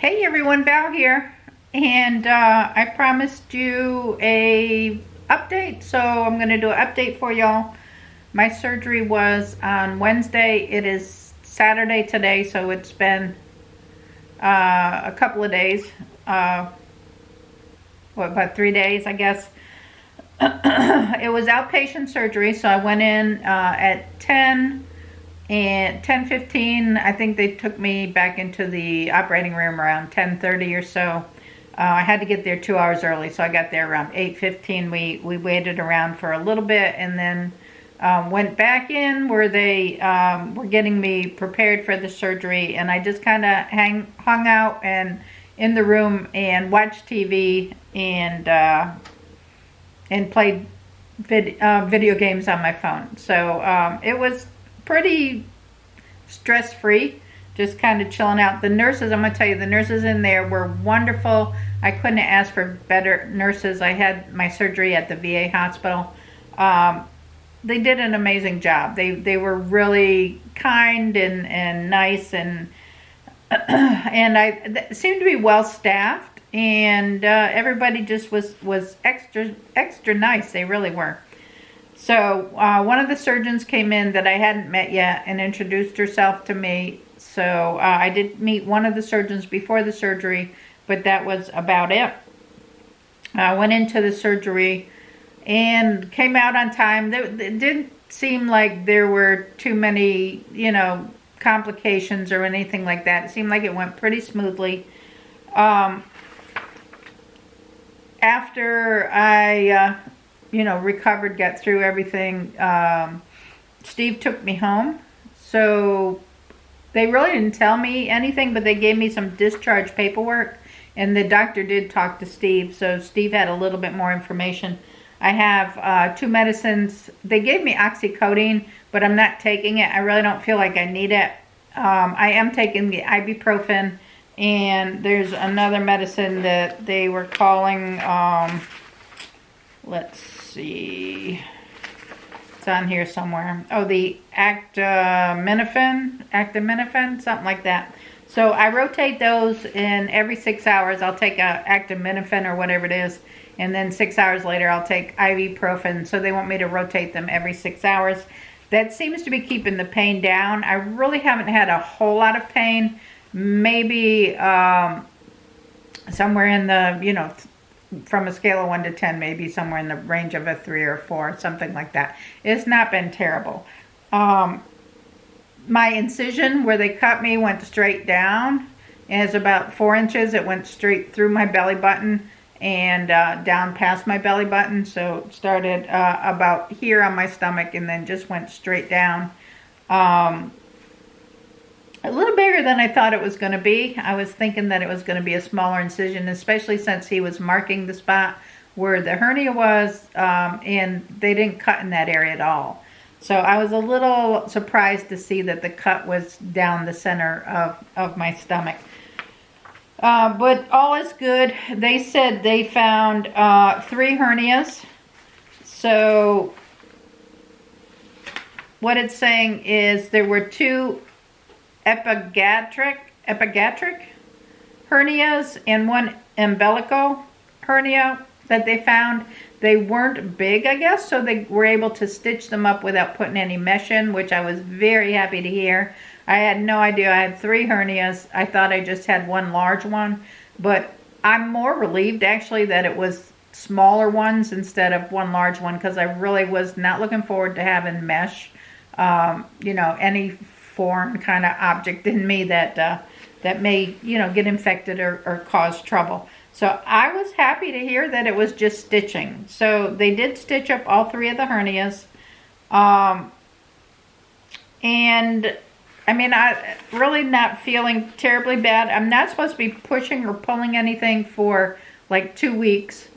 Hey everyone, Val here, and I promised you a update, so I'm going to do an update for y'all. My surgery was on Wednesday. It is Saturday today, so it's been a couple of days, about 3 days, I guess. It was outpatient surgery, so I went in at 10 and 10:15. I think they took me back into the operating room around 10:30 or so. I had to get there 2 hours early, so I got there around 8:15. We waited around for a little bit and then went back in where they were getting me prepared for the surgery, and I just kind of hung out and in the room and watched TV and played video games on my phone. So it was pretty stress-free, just kind of chilling out. The nurses, I'm going to tell you, the nurses in there were wonderful. I couldn't have asked for better nurses. I had my surgery at the VA hospital. They did an amazing job. They were really kind and nice, and I seemed to be well staffed, and everybody just was extra nice. They really were. So one of the surgeons came in that I hadn't met yet and introduced herself to me. So I did meet one of the surgeons before the surgery, but that was about it. I went into the surgery and came out on time. It didn't seem like there were too many, complications or anything like that. It seemed like it went pretty smoothly. After I recovered, got through everything, Steve took me home. So they really didn't tell me anything, but they gave me some discharge paperwork, and the doctor did talk to Steve, so Steve had a little bit more information. I have 2 medicines. They gave me oxycodone, but I'm not taking it. I really don't feel like I need it. I am taking the ibuprofen, and there's another medicine that they were calling, let's see, it's on here somewhere. Oh, the acetaminophen, something like that. So I rotate those, and every 6 hours I'll take a acetaminophen or whatever it is, and then 6 hours later I'll take ibuprofen. So they want me to rotate them every 6 hours. That seems to be keeping the pain down. I really haven't had a whole lot of pain. Maybe somewhere in the, from a scale of 1 to 10, maybe somewhere in the range of a 3 or 4, something like that. It's not been terrible. My incision where they cut me went straight down. It's about 4 inches. It went straight through my belly button and down past my belly button. So it started about here on my stomach and then just went straight down. A little bigger than I thought it was going to be. I was thinking that it was going to be a smaller incision, especially since he was marking the spot where the hernia was, and they didn't cut in that area at all. So I was a little surprised to see that the cut was down the center of my stomach. But all is good. They said they found 3 hernias. So what it's saying is there were 2 epigastric hernias and 1 umbilical hernia that they found. They weren't big, I guess, so they were able to stitch them up without putting any mesh in, which I was very happy to hear. I had no idea I had 3 hernias. I thought I just had 1 large one, but I'm more relieved actually that it was smaller ones instead of 1 large one, because I really was not looking forward to having mesh, any foreign kind of object in me that may, get infected or cause trouble. So I was happy to hear that it was just stitching. So they did stitch up all 3 of the hernias. And I mean, I really not feeling terribly bad. I'm not supposed to be pushing or pulling anything for like 2 weeks.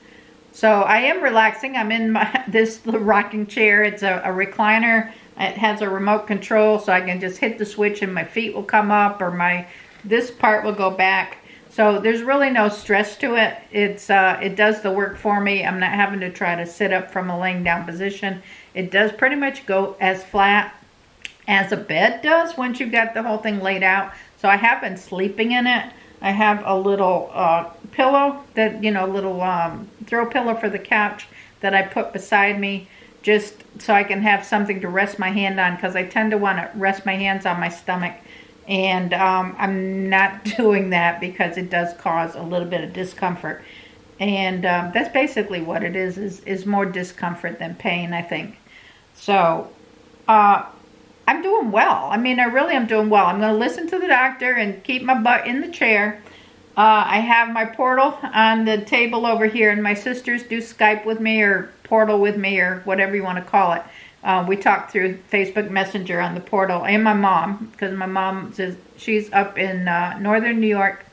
So I am relaxing. I'm in this rocking chair. It's a recliner. It has a remote control, so I can just hit the switch and my feet will come up, or this part will go back. So there's really no stress to it. It does the work for me. I'm not having to try to sit up from a laying down position. It does pretty much go as flat as a bed does once you've got the whole thing laid out. So I have been sleeping in it. I have a little pillow that, you know, little throw pillow for the couch that I put beside me just so I can have something to rest my hand on, because I tend to want to rest my hands on my stomach. And I'm not doing that because it does cause a little bit of discomfort. And that's basically what it is more discomfort than pain, I think. So I'm doing well. I mean, I really am doing well. I'm going to listen to the doctor and keep my butt in the chair. I have my portal on the table over here, and my sisters do Skype with me, or portal with me, or whatever you want to call it. We talk through Facebook Messenger on the portal, and my mom, because my mom says she's up in northern New York.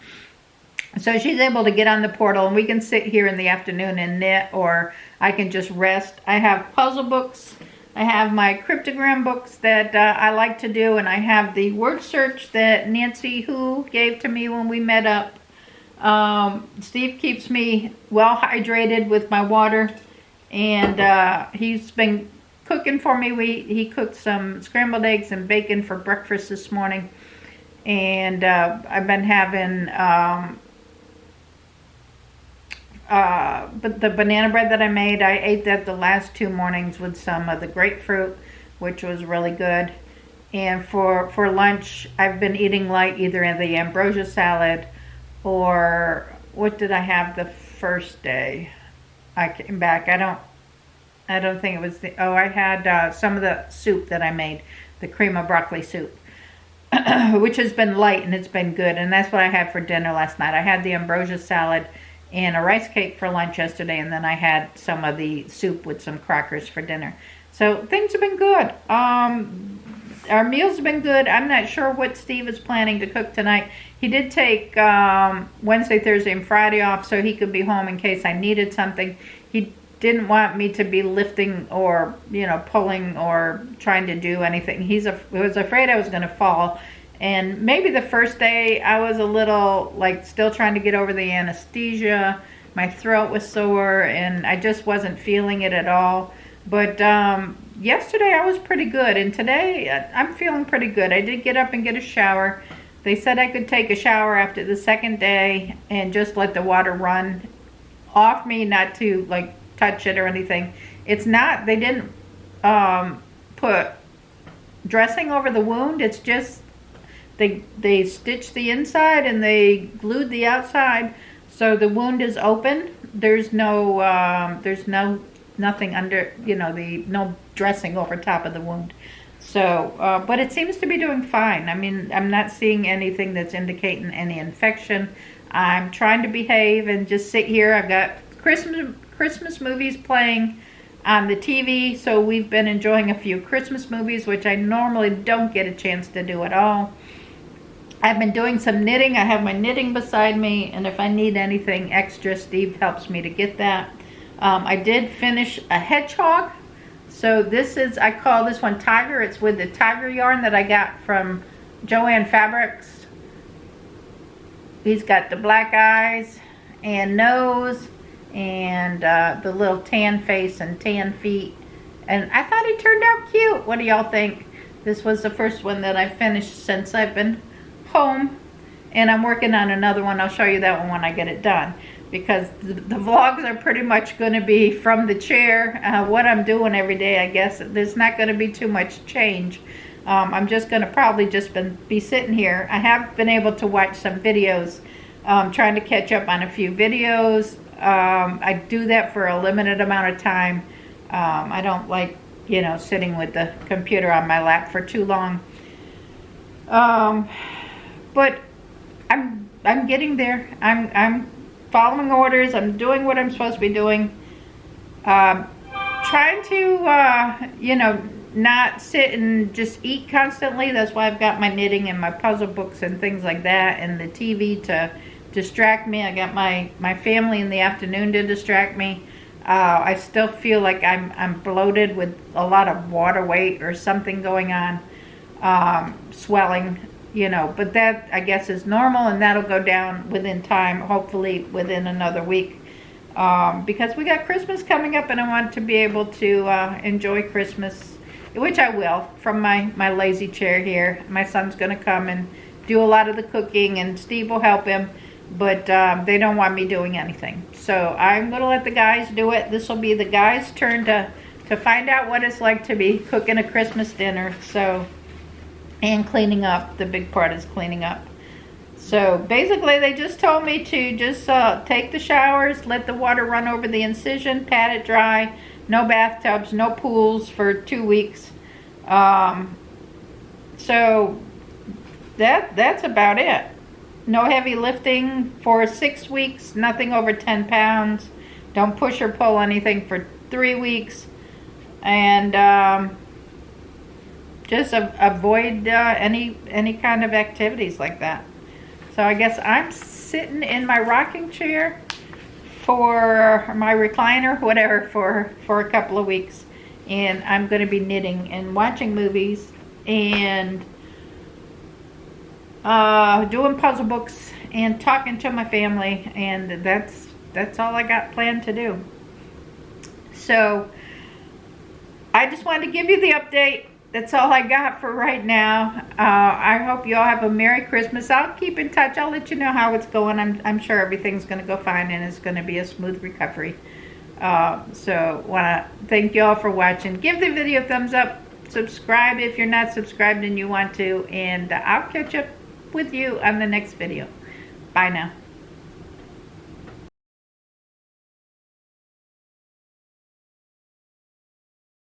So she's able to get on the portal, and we can sit here in the afternoon and knit, or I can just rest. I have puzzle books. I have my cryptogram books that I like to do, and I have the word search that Nancy Who gave to me when we met up. Steve keeps me well hydrated with my water, and he's been cooking for me. He cooked some scrambled eggs and bacon for breakfast this morning, and I've been having but the banana bread that I made, I ate that the last 2 mornings with some of the grapefruit, which was really good. And for lunch, I've been eating light, either in the ambrosia salad, or what did I have the first day I came back? I don't think it was I had some of the soup that I made, the cream of broccoli soup, which has been light and it's been good. And that's what I had for dinner last night. I had the ambrosia salad and a rice cake for lunch yesterday, and then I had some of the soup with some crackers for dinner. So things have been good. Our meals have been good. I'm not sure what Steve is planning to cook tonight. He did take Wednesday, Thursday, and Friday off so he could be home in case I needed something. He didn't want me to be lifting or, you know, pulling or trying to do anything. He was afraid I was going to fall. And maybe the first day I was a little, like, still trying to get over the anesthesia. My throat was sore, and I just wasn't feeling it at all. But yesterday I was pretty good, and today I'm feeling pretty good. I did get up and get a shower. They said I could take a shower after the second day and just let the water run off me, not to, like, touch it or anything. It's not, they didn't put dressing over the wound. It's just they stitched the inside and they glued the outside, so the wound is open. There's nothing under, you know, no dressing over top of the wound. So, but it seems to be doing fine. I mean, I'm not seeing anything that's indicating any infection. I'm trying to behave and just sit here. I've got Christmas movies playing on the TV, so we've been enjoying a few Christmas movies, which I normally don't get a chance to do at all. I've been doing some knitting. I have my knitting beside me, and if I need anything extra, Steve helps me to get that. I did finish a hedgehog. So this is, I call this one Tiger. It's with the tiger yarn that I got from Joann Fabrics. He's got the black eyes and nose and the little tan face and tan feet. And I thought he turned out cute. What do y'all think? This was the first one that I finished since I've been home, and I'm working on another one. I'll show you that one when I get it done, because the vlogs are pretty much going to be from the chair, what I'm doing every day. I guess there's not going to be too much change. I'm just going to probably just be sitting here. I have been able to watch some videos, trying to catch up on a few videos. I do that for a limited amount of time. I don't like, you know, sitting with the computer on my lap for too long. But I'm getting there. I'm following orders. I'm doing what I'm supposed to be doing. Trying to, you know, not sit and just eat constantly. That's why I've got my knitting and my puzzle books and things like that, and the TV to distract me. I got my family in the afternoon to distract me. I still feel like I'm bloated with a lot of water weight or something going on, swelling. You know, but that, I guess, is normal, and that'll go down within time, hopefully within another week, because we got Christmas coming up, and I want to be able to enjoy Christmas, which I will, from my lazy chair here. My son's going to come and do a lot of the cooking, and Steve will help him, but they don't want me doing anything. So I'm going to let the guys do it. This will be the guys' turn to find out what it's like to be cooking a Christmas dinner. So, and cleaning up. The big part is cleaning up. So basically they just told me to just take the showers, let the water run over the incision, pat it dry, no bathtubs, no pools for 2 weeks. So that's about it. No heavy lifting for 6 weeks, nothing over 10 pounds. Don't push or pull anything for 3 weeks. And just avoid any kind of activities like that. So I guess I'm sitting in my rocking chair for my recliner, whatever, for a couple of weeks. And I'm going to be knitting and watching movies and doing puzzle books and talking to my family. And that's all I got planned to do. So I just wanted to give you the update. That's all I got for right now. I hope you all have a Merry Christmas. I'll keep in touch. I'll let you know how it's going. I'm sure everything's going to go fine and it's going to be a smooth recovery. So want to thank you all for watching. Give the video a thumbs up. Subscribe if you're not subscribed and you want to. And I'll catch up with you on the next video. Bye now.